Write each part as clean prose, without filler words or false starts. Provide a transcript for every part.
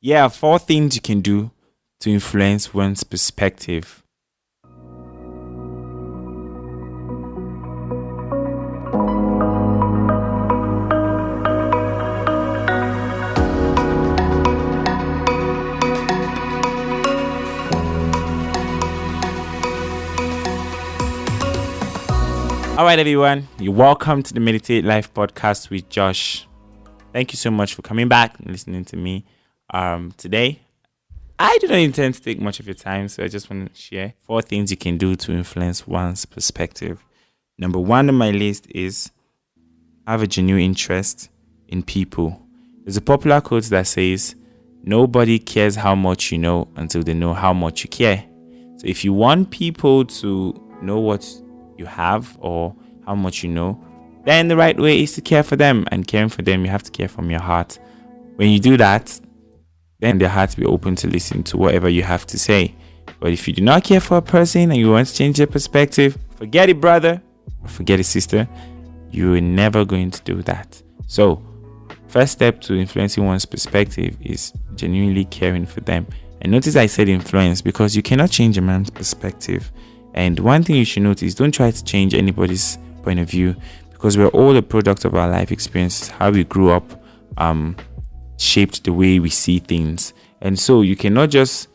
Yeah, four things you can do to influence one's perspective. All right, everyone, you're welcome to the Meditate Life podcast with Josh. Thank you so much for coming back and listening to me. Today, I do not intend to take much of your time, so I just want to share four things you can do to influence one's perspective. Number one on my list is have a genuine interest in people. There's a popular quote that says, "Nobody cares how much you know until they know how much you care." So if you want people to know what you have or how much you know, then the right way is to care for them. And caring for them, you have to care from your heart. When you do that, then their heart will be open to listen to whatever you have to say. But if you do not care for a person and you want to change their perspective, forget it, brother, or forget it, sister. You're never going to do that. So first step to influencing one's perspective is genuinely caring for them. And notice I said influence because you cannot change a man's perspective. And one thing you should notice, don't try to change anybody's point of view, because we're all a product of our life experiences. How we grew up shaped the way we see things. And so you cannot just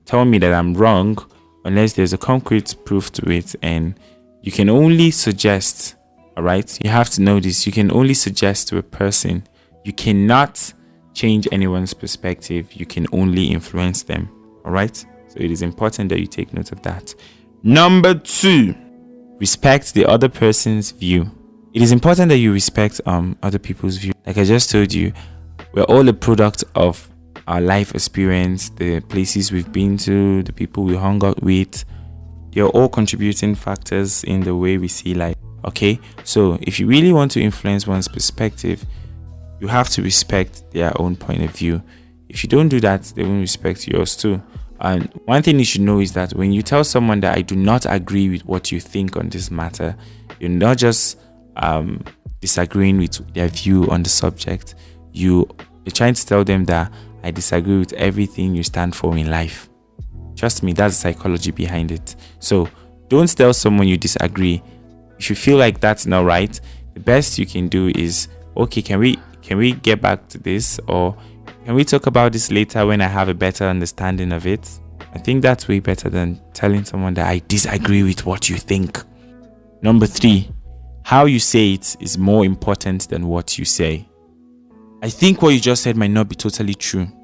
tell me that I'm wrong unless there's a concrete proof to it. And you can only suggest, all right? You have to know this. You can only suggest to a person. You cannot change anyone's perspective. You can only influence them, all right? So it is important that you take note of that. Number two, respect the other person's view. It is important that you respect other people's view. Like I just told you, we're all a product of our life experience, the places we've been to, the people we hung out with. They're all contributing factors in the way we see life. Okay, so if you really want to influence one's perspective, you have to respect their own point of view. If you don't do that, they won't respect yours too. And one thing you should know is that when you tell someone that I do not agree with what you think on this matter, you're not just disagreeing with their view on the subject. You're trying to tell them that I disagree with everything you stand for in life. Trust me, that's the psychology behind it. So don't tell someone you disagree. If you feel like that's not right, the best you can do is, okay, can we get back to this, or can we talk about this later when I have a better understanding of it? I think that's way better than telling someone that I disagree with what you think. Number three, how you say it is more important than what you say. I think what you just said might not be totally true.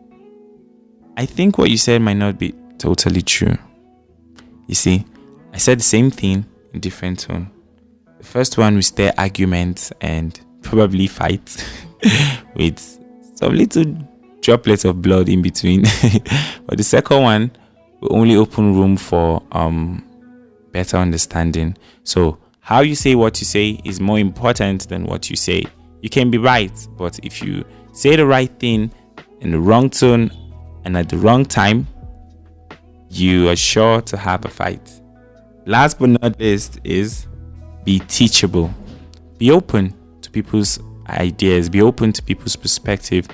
You see, I said the same thing in different tone. The first one, we stir arguments and probably fight with some little droplets of blood in between. But the second one will only open room for better understanding. So how you say what you say is more important than what you say. You can be right, but if you say the right thing in the wrong tone and at the wrong time, you are sure to have a fight. Last but not least is be teachable. Be open to people's ideas. Be open to people's perspective.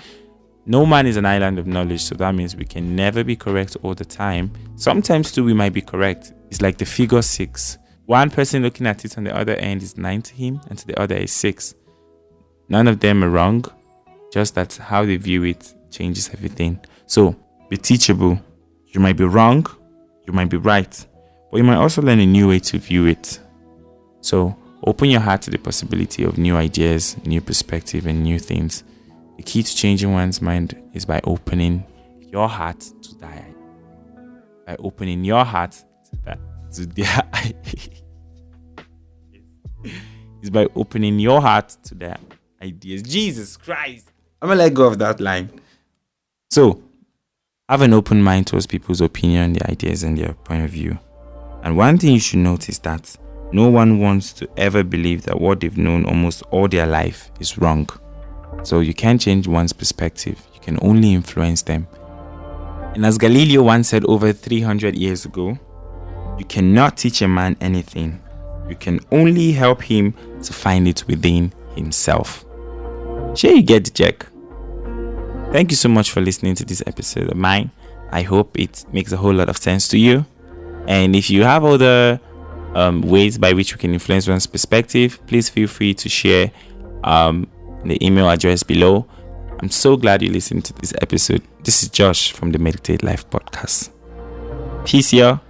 No man is an island of knowledge, so that means we can never be correct all the time. Sometimes too, we might be correct. It's like the figure 6. One person looking at it on the other end is 9 to him, and to the other is 6. None of them are wrong, just that how they view it changes everything. So be teachable. You might be wrong, you might be right, but you might also learn a new way to view it. So open your heart to the possibility of new ideas, new perspective, and new things. The key to changing one's mind is by opening your heart to that. By opening your heart to their is by opening your heart to their ideas. Jesus Christ. I'm gonna let go of that line. So have an open mind towards people's opinion, their ideas, and their point of view. And one thing you should notice is that no one wants to ever believe that what they've known almost all their life is wrong. So you can't change one's perspective. You can only influence them. And as Galileo once said over 300 years ago, you cannot teach a man anything. You can only help him to find it within himself. Sure, you get the check. Thank you so much for listening to this episode of mine. I hope it makes a whole lot of sense to you. And if you have other ways by which we can influence one's perspective, please feel free to share the email address below. I'm so glad you listened to this episode. This is Josh from the Meditate Life podcast. Peace, y'all.